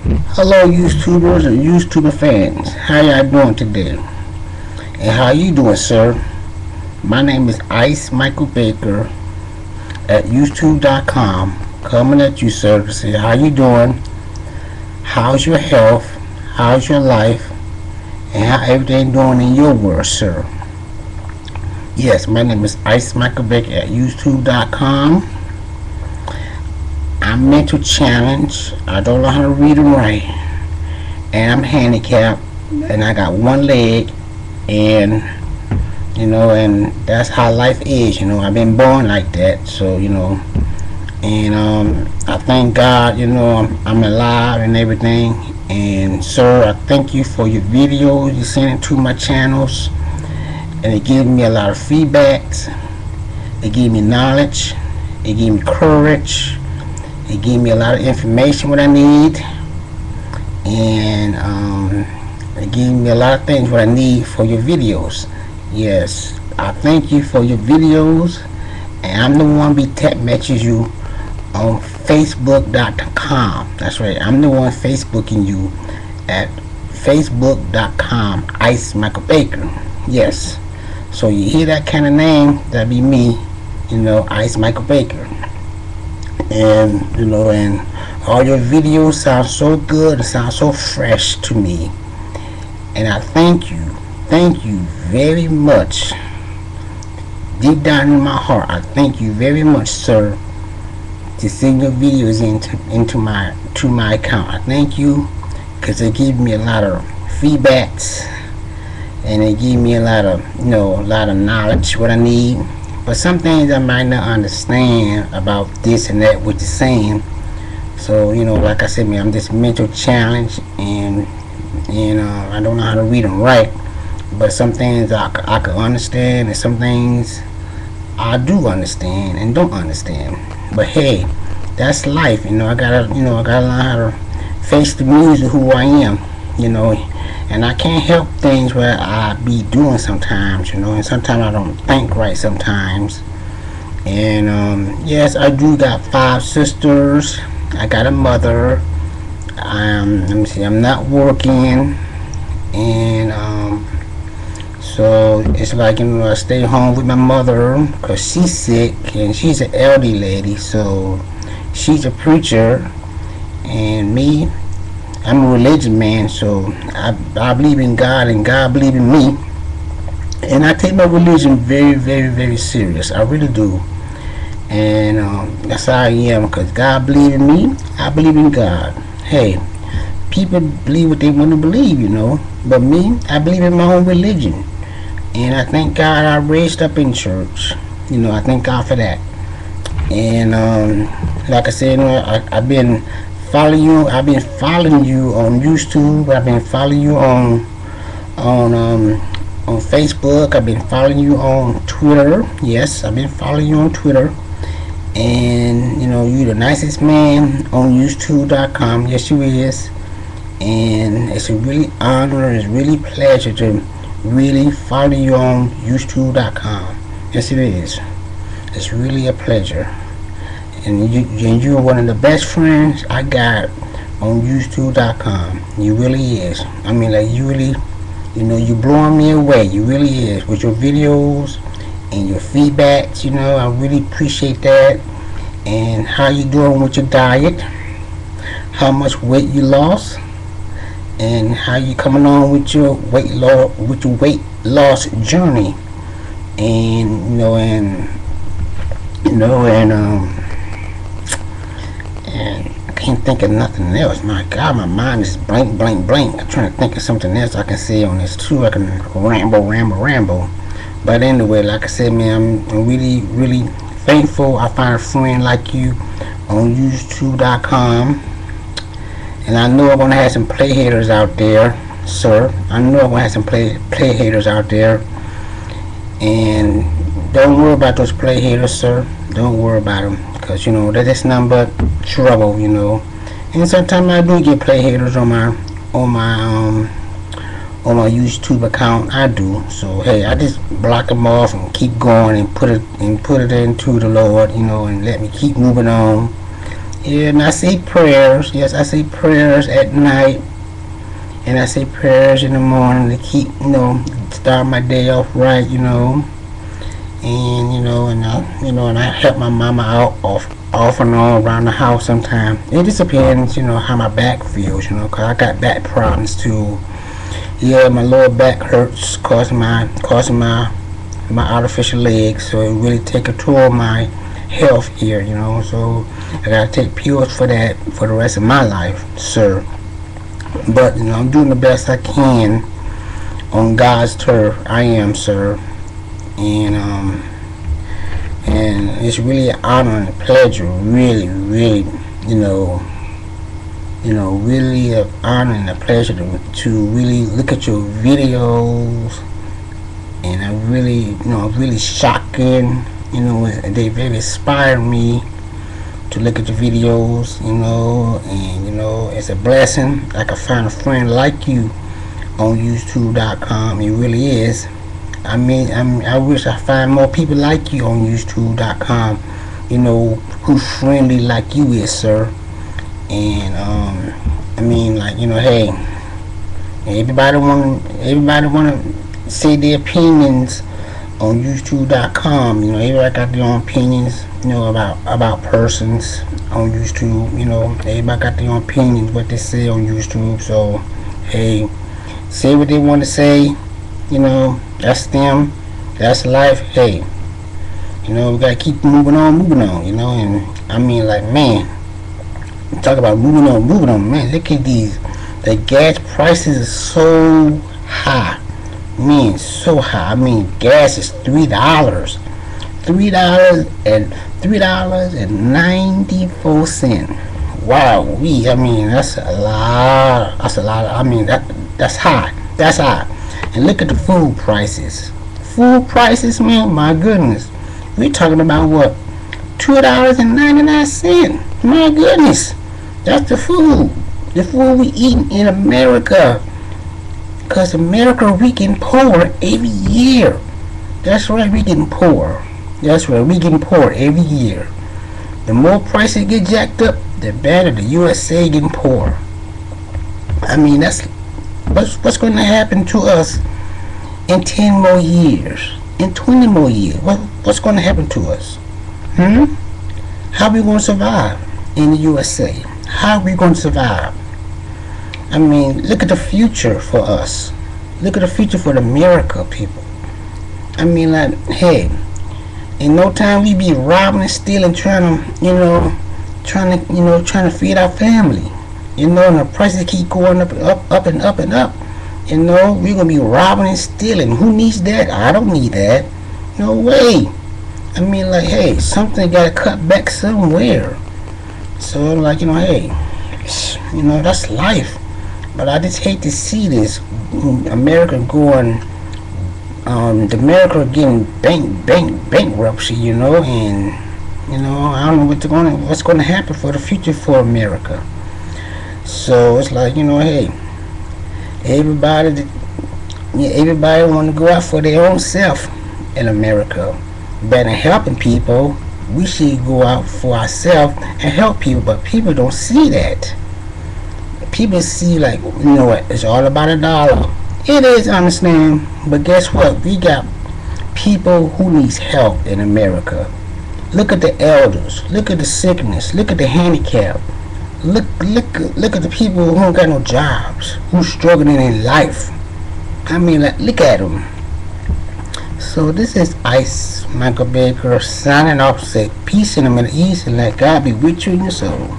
Hello YouTubers and YouTuber fans. How y'all doing today? And how you doing, sir? My name is Ice Michael Baker at YouTube.com. Coming at you, sir, to say how you doing, how's your health, how's your life, and how everything doing in your world, sir. Yes, my name is Ice Michael Baker at YouTube.com. I'm mental challenged. I don't know how to read and write, and I'm handicapped, and I got one leg, and and that's how life is. I've been born like that, so and I thank God. I'm alive and everything. And sir, I thank you for your videos you send it to my channels, and it gives me a lot of feedbacks. It gives me knowledge. It gives me courage. It gave me a lot of information what I need, and it gave me a lot of things what I need for your videos. Yes, I thank you for your videos, and I'm the one be tech message you on Facebook.com. That's right, I'm the one Facebooking you at Facebook.com, Ice Michael Baker. Yes, so you hear that kind of name, that be me, Ice Michael Baker. And and all your videos sound so good, it sounds so fresh to me, and I thank you very much. Deep down in my heart, I thank you very much, sir, to send your videos into my account. I thank you because it gave me a lot of feedbacks, and it gave me a lot of knowledge what I need. But some things I might not understand about this and that what you're saying. So like I said, man, I'm just mental challenged, and I don't know how to read and write. But some things I can understand, and some things I do understand and don't understand. But hey, that's life. I gotta learn how to face the music who I am. And I can't help things where I be doing sometimes, and sometimes I don't think right sometimes. And yes, I do got 5 sisters. I got a mother. Let me see, I'm not working, and so it's like I stay home with my mother because she's sick, and she's an elderly lady, so she's a preacher, and me, I'm a religion man, so I believe in God, and God believes in me, and I take my religion very, very, very serious. I really do, and that's how I am, because God believes in me, I believe in God. Hey, people believe what they want to believe, but me, I believe in my own religion, and I thank God I raised up in church. I thank God for that. And like I said, I've been following you. I've been following you on YouTube. I've been following you on Facebook. I've been following you on Twitter. Yes, I've been following you on Twitter. And you're the nicest man on YouTube.com. Yes, you is. And it's a really honor. It's really pleasure to really follow you on YouTube.com. Yes, it is. It's really a pleasure. And you're one of the best friends I got on YouTube.com. You really is. I mean, like, you really, you blowing me away. You really is with your videos and your feedbacks. I really appreciate that. And how you doing with your diet? How much weight you lost? And how you coming on with your weight loss journey? And and I can't think of nothing else. My God, my mind is blank. I'm trying to think of something else I can say on this too. I can ramble. But anyway, like I said, man, I'm really, really thankful I find a friend like you on YouTube.com. And I know I'm gonna have some play haters out there, sir. I know I'm gonna have some play haters out there. And don't worry about those play haters, sir. Don't worry about them, because that's just nothing but trouble, And sometimes I do get play haters on my YouTube account. I do. So hey, I just block them off and keep going and put it into the Lord, and let me keep moving on. Yeah, and I say prayers. Yes, I say prayers at night, and I say prayers in the morning to keep, start my day off right, and and I help my mama out off and on around the house sometimes. It just depends, how my back feels, 'cause I got back problems too. Yeah, my lower back hurts, causing my artificial legs, so it really take a toll on my health here, so I gotta take pills for that for the rest of my life, sir. But I'm doing the best I can on God's turf. I am, sir, and it's really an honor and a pleasure, really, really, really an honor and a pleasure to really look at your videos, and I really, really shocking, they very inspire me to look at your videos, and it's a blessing. I can find a friend like you on YouTube.com. It really is. I wish I find more people like you on YouTube.com, who's friendly like you is, sir. And hey, everybody wanna say their opinions on YouTube.com. Everybody got their own opinions, about persons on YouTube. Everybody got their own opinions, what they say on YouTube. So hey, say what they want to say. That's them. That's life. Hey, we gotta keep moving on, and man, talk about moving on, man. Look at these. The gas prices are so high, man, so high. Gas is $3, $3.94. Wow, that's a lot. That's a lot. That's high. That's high. And look at the food prices. Food prices, man, my goodness. We're talking about what? $2.99. My goodness. That's the food. The food we eat in America. Because America, we getting poor every year. That's right, we getting poor. That's right, we getting poor every year. The more prices get jacked up, the better. The USA getting poor. That's what's going to happen to us in 10 more years, in 20 more years. What's going to happen to us? How are we going to survive in the USA? How are we going to survive? Look at the future for us. Look at the future for the America people. Hey, in no time we be robbing and stealing, trying to feed our family. And the prices keep going up and up and up. We're gonna be robbing and stealing. Who needs that? I don't need that. No way. Hey, something gotta cut back somewhere. So hey, that's life. But I just hate to see this America going, America getting bankruptcy, and I don't know what's going to happen for the future for America. So it's hey, everybody want to go out for their own self in America. Better than helping people, we should go out for ourselves and help people. But people don't see that. People see it's all about a dollar. It is, I understand, but guess what? We got people who needs help in America. Look at the elders. Look at the sickness. Look at the handicap. Look at the people who don't got no jobs, who's struggling in life. Look at them. So this is Ice Michael Baker signing off. Say peace in the Middle East, and let God be with you in your soul.